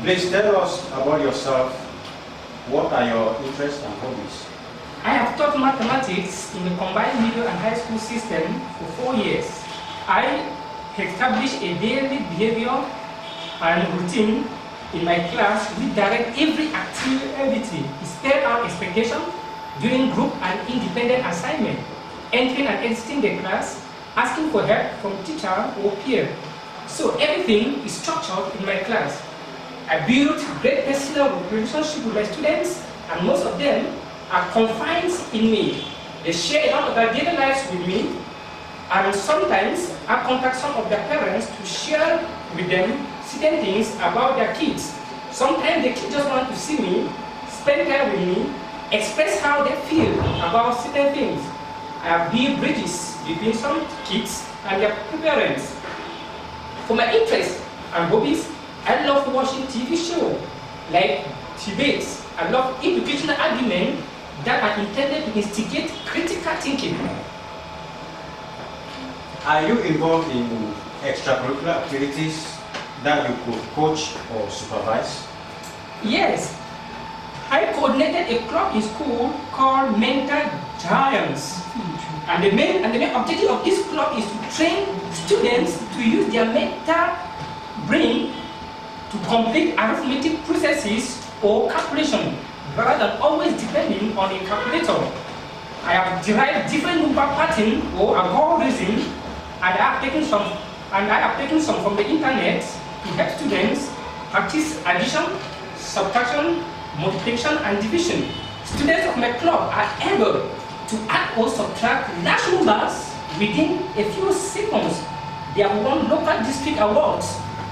Please tell us about yourself. What are your interests and hobbies? I have taught mathematics in the combined middle and high school system for 4 years. I established a daily behavior and routine in my class which direct every activity, spell out expectation during group and independent assignment, entering and exiting the class, asking for help from teacher or peer. So everything is structured in my class. I built great personal relationship with my students, and most of them are confined in me. They share a lot of their daily lives with me, and sometimes I contact some of their parents to share with them certain things about their kids. Sometimes the kids just want to see me, spend time with me, express how they feel about certain things. I have built bridges between some kids and their parents. For my interests and hobbies, I love watching TV shows like debates. I love educational arguments that are intended to instigate critical thinking. Are you involved in extracurricular activities that you could coach or supervise? Yes. I coordinated a club in school called Mental Giants. And the main objective of this club is to train students to use their mental brain to complete arithmetic processes or calculation, rather than always depending on a calculator. I have derived different number pattern or algorithm, and I have taken some from the internet to help students practice addition, subtraction, multiplication, and division. Students of my club are able to add or subtract large numbers within a few seconds. They have won local district awards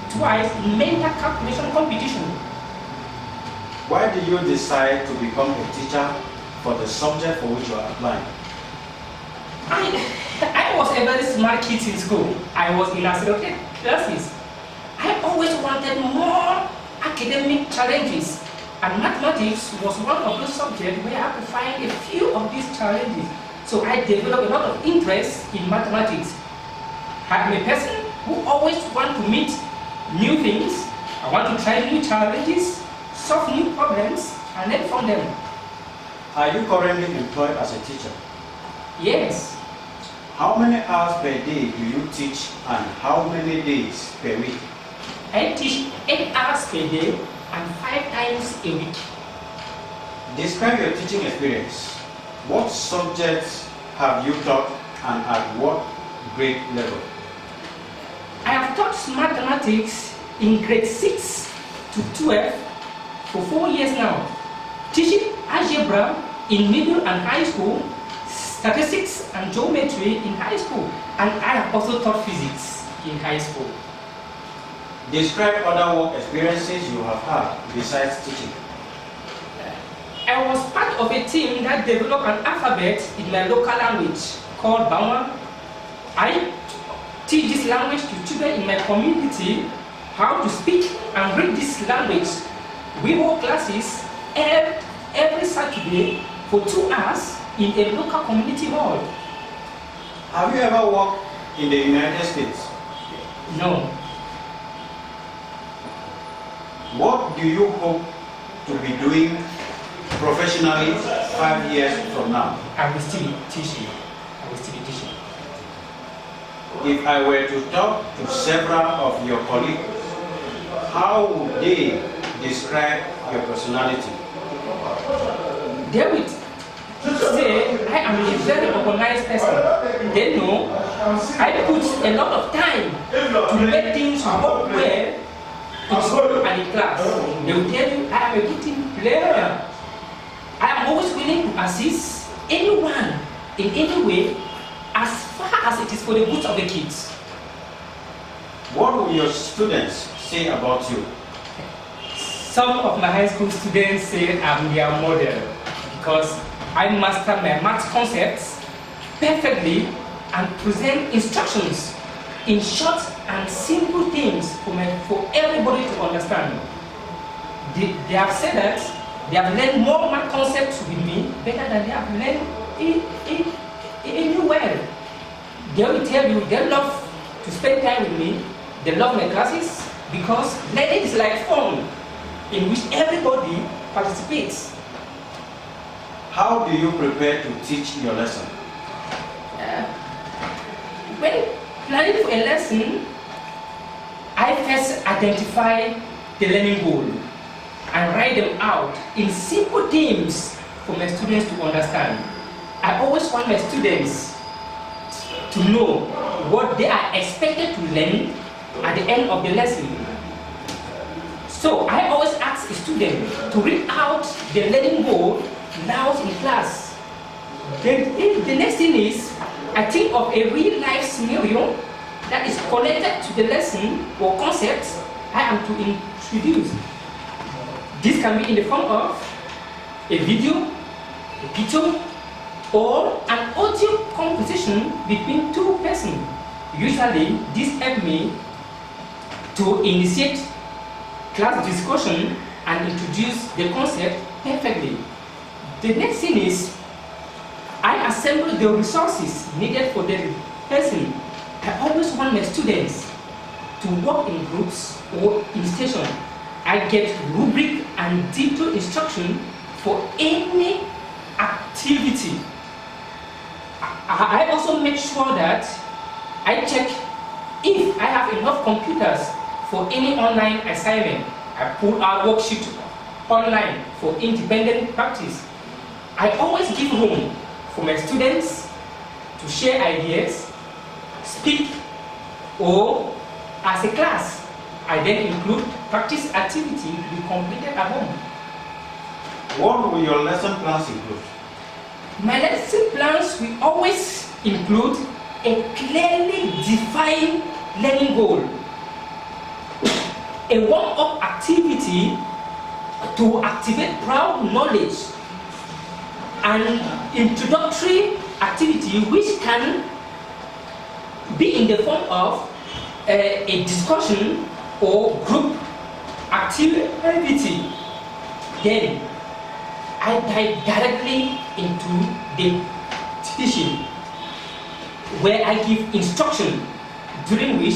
twice in mental calculation competition. Why did you decide to become a teacher for the subject for which you are applying? I was a very smart kid in school. I was in accelerated classes. I always wanted more academic challenges, and mathematics was one of those subjects where I could find a few of these challenges. So I developed a lot of interest in mathematics. I'm a person who always wants to meet new things. I want to try new challenges, solve new problems, and learn from them. Are you currently employed as a teacher? Yes. How many hours per day do you teach, and how many days per week? I teach 8 hours per day and 5 times a week. Describe your teaching experience. What subjects have you taught, and at what grade level? I have taught mathematics in grade 6 to 12 for 4 years now, teaching algebra in middle and high school, statistics and geometry in high school, and I have also taught physics in high school. Describe other work experiences you have had besides teaching. I was part of a team that developed an alphabet in my local language called Bama. I teach this language to children in my community how to speak and read this language. We hold classes every Saturday for 2 hours in a local community hall. Have you ever worked in the United States? No. What do you hope to be doing professionally 5 years from now? I will still be teaching. If I were to talk to several of your colleagues, how would they describe your personality? They would say I am a very organized person. They know I put a lot of time to make things work well in school and in class. They will tell you I am a good team player. I am always willing to assist anyone in any way as far as it is for the good of the kids. What will your students say about you? Some of my high school students say I'm their model because I master my math concepts perfectly and present instructions in short and simple things for everybody to understand. They have said that they have learned more math concepts with me better than they have learned anywhere. They will tell you they love to spend time with me. They love my classes because learning is like fun. in which everybody participates. How do you prepare to teach your lesson? When planning for a lesson, I first identify the learning goal and write them out in simple themes for my students to understand. I always want my students to know what they are expected to learn at the end of the lesson. So I always ask a student to read out the learning goal loud in class. Then the next thing is, I think of a real life scenario that is connected to the lesson or concept I am to introduce. This can be in the form of a video, a picture, or an audio conversation between two persons. Usually, this helps me to initiate class discussion and introduce the concept perfectly. The next thing is, I assemble the resources needed for the person. I always want my students to work in groups or in station. I get rubric and detailed instruction for any activity. I also make sure that I check if I have enough computers for any online assignment. I pull out worksheet online for independent practice. I always give room for my students to share ideas, speak, or as a class, I then include practice activity to be completed at home. What will your lesson plans include? My lesson plans will always include a clearly defined learning goal, a warm-up activity to activate broad knowledge, an introductory activity which can be in the form of a discussion or group activity. Then I dive directly into the teaching, where I give instruction, during which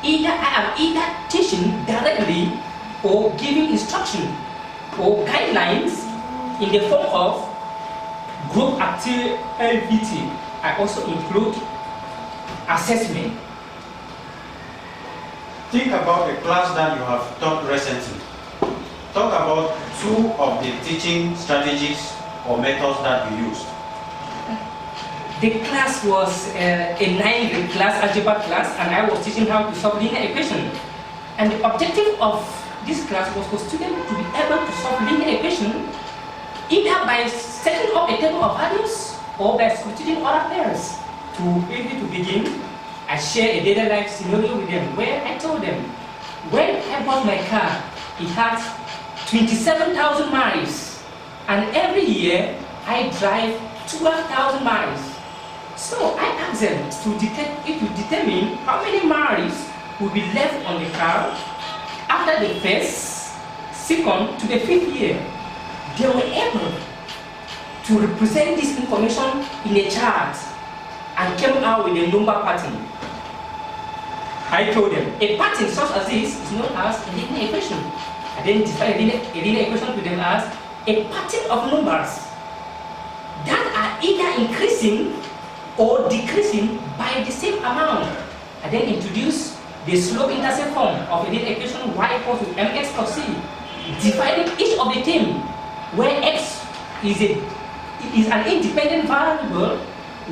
I am either teaching directly or giving instruction or guidelines in the form of group activity. I also include assessment. Think about a class that you have taught recently. Talk about two of the teaching strategies or methods that you used. The class was a 9th grade class, algebra class, and I was teaching how to solve linear equation. And the objective of this class was for students to be able to solve linear equation either by setting up a table of values or by substituting other pairs. To be able to begin, I share a daily life scenario with them where I told them, when I bought my car, it had 27,000 miles, and every year I drive 12,000 miles. So I asked them to determine how many miles will be left on the car after the first, second to the 5th year. They were able to represent this information in a chart and came out with a number pattern. I told them a pattern such as this is known as a linear equation. I then defined a linear equation to them as a pattern of numbers that are either increasing or decreasing by the same amount. I then introduced the slope-intercept form of a linear equation y equals to mx plus c, dividing each of the terms where x is an independent variable,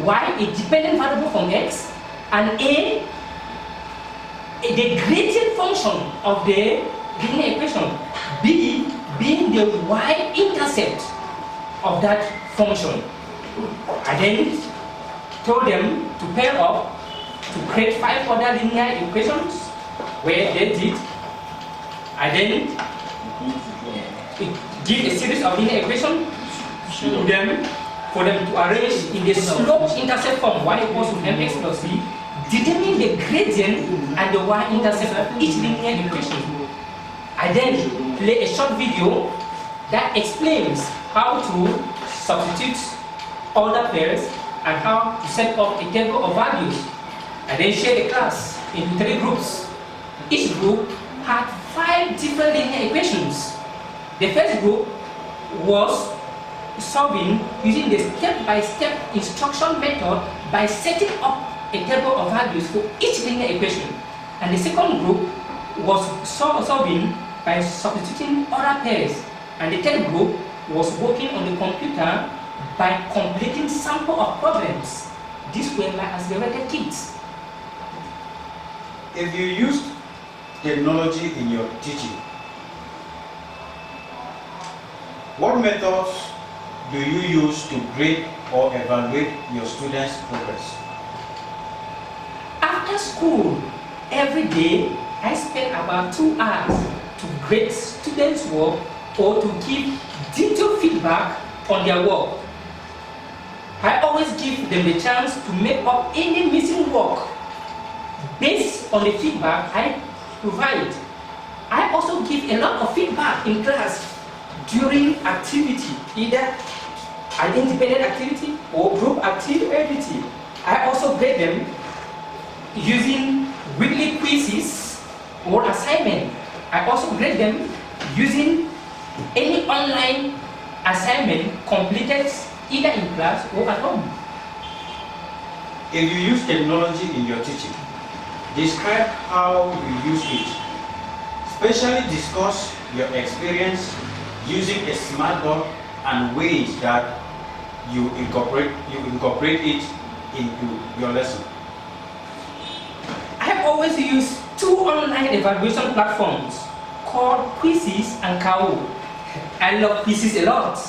y a dependent variable from x, and a the gradient function of the linear equation, b being the y-intercept of that function. I then told them to pair up to create 5 other linear equations where they did. I then give a series of linear equations to them for them to arrange in the slope-intercept form y equals to mx plus c, determine the gradient and the y-intercept of each linear equation. I then play a short video that explains how to substitute other pairs and how to set up a table of values. I then share the class into 3 groups. Each group had 5 5 different linear equations. The first group was solving using the step-by-step instruction method by setting up a table of values for each linear equation. And the second group was solving by substituting other pairs. And the third group was working on the computer by completing sample of problems. These were my accelerated kits. If you used technology in your teaching, what methods do you use to grade or evaluate your students' progress? After school, every day, I spend about 2 hours to grade students' work or to give detailed feedback on their work. I always give them the chance to make up any missing work based on the feedback I provide. I also give a lot of feedback in class during activity, either an independent activity or group activity. I also grade them using weekly quizzes or assignment. I also grade them using any online assignment completed either in class or at home. If you use technology in your teaching, describe how you use it. Especially discuss your experience using a smartboard and ways that you incorporate it into your lesson. I have always used 2 online evaluation platforms called Quizzes and Kao. I love Quizzes a lot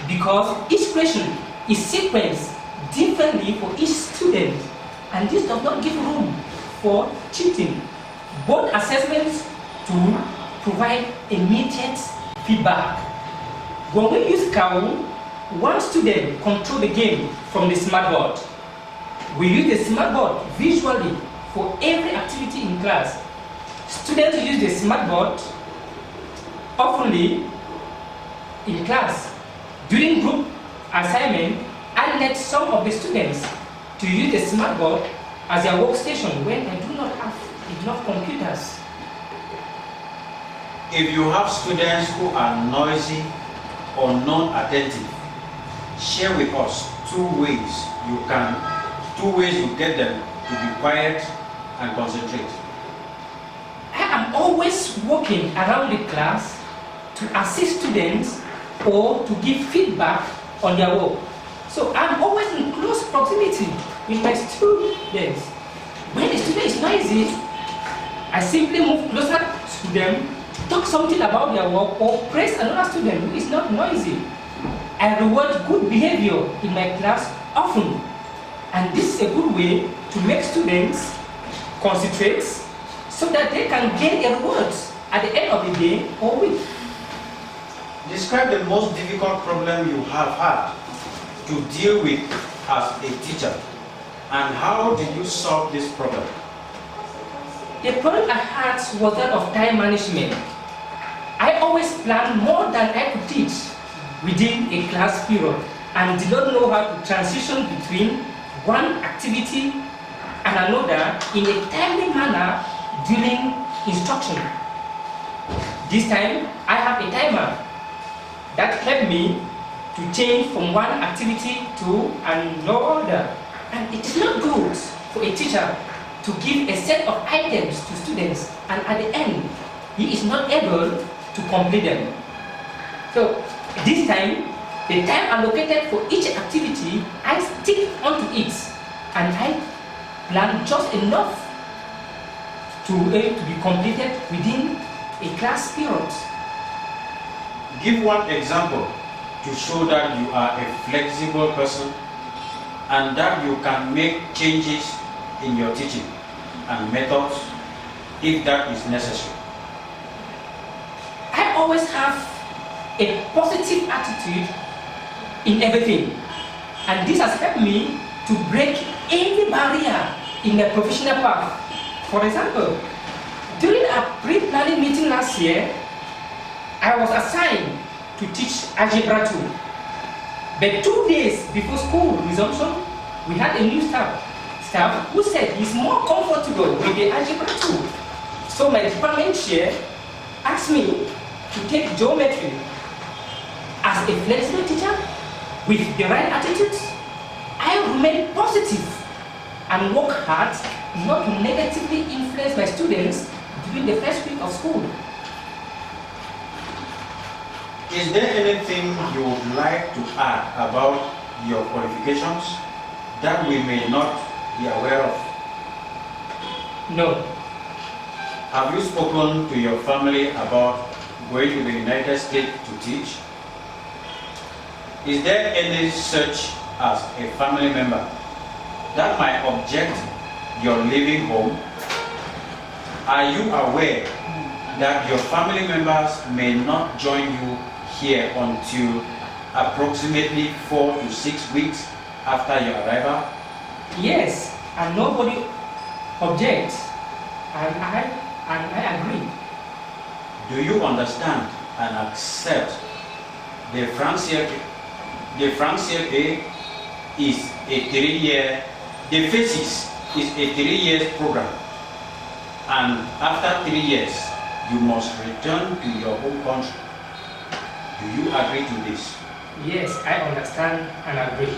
because each question is sequenced differently for each student, and this does not give room for cheating. Both assessments tools provide immediate feedback. When we use Kao, one student controls the game from the smartboard. We use the smartboard visually for every activity in class. Students use the smartboard oftenly in class. During group assignment, I let some of the students to use the smartboard as their workstation when I do not have enough computers. If you have students who are noisy or non-attentive, share with us 2 ways you get them to be quiet and concentrate. I am always working around the class to assist students or to give feedback on their work. So I'm always in close proximity with my students. When the student is noisy, I simply move closer to them, talk something about their work, or praise another student who is not noisy. I reward good behavior in my class often, and this is a good way to make students concentrate so that they can get a reward at the end of the day or week. Describe the most difficult problem you have had to deal with as a teacher, and how did you solve this problem? The problem I had was that of time management. I always planned more than I could teach within a class period and did not know how to transition between one activity and another in a timely manner during instruction. This time, I have a timer that helped me to change from one activity to another. And it is not good for a teacher to give a set of items to students and at the end, he is not able to complete them. So this time, the time allocated for each activity, I stick onto it and I plan just enough to be completed within a class period. Give one example to show that you are a flexible person and that you can make changes in your teaching and methods if that is necessary. I always have a positive attitude in everything, and this has helped me to break any barrier in the professional path. For example, during a pre-planning meeting last year, I was assigned to teach Algebra 2. But 2 days before school resumption, we had a new staff who said he's more comfortable with the Algebra 2. So my department chair asked me to take geometry as a flexible teacher with the right attitudes, I remain positive and work hard not to negatively influence my students during the first week of school. Is there anything you would like to add about your qualifications that we may not be aware of? No. Have you spoken to your family about going to the United States to teach? Is there any such as a family member that might object your leaving home? Are you aware that your family members may not join you here until approximately 4 to 6 weeks after your arrival? Yes, and nobody objects, and I agree. Do you understand and accept the Francier A is a 3-year, the thesis is a 3-year program, and after 3 years you must return to your home country. Do you agree to this? Yes, I understand and agree.